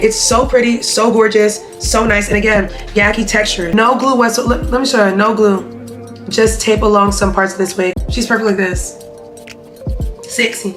It's so pretty, so gorgeous, so nice. And again, Yaki texture. No glue whatsoever. Let me show you, no glue. Just tape along some parts of this wig. She's perfect like this. Sexy.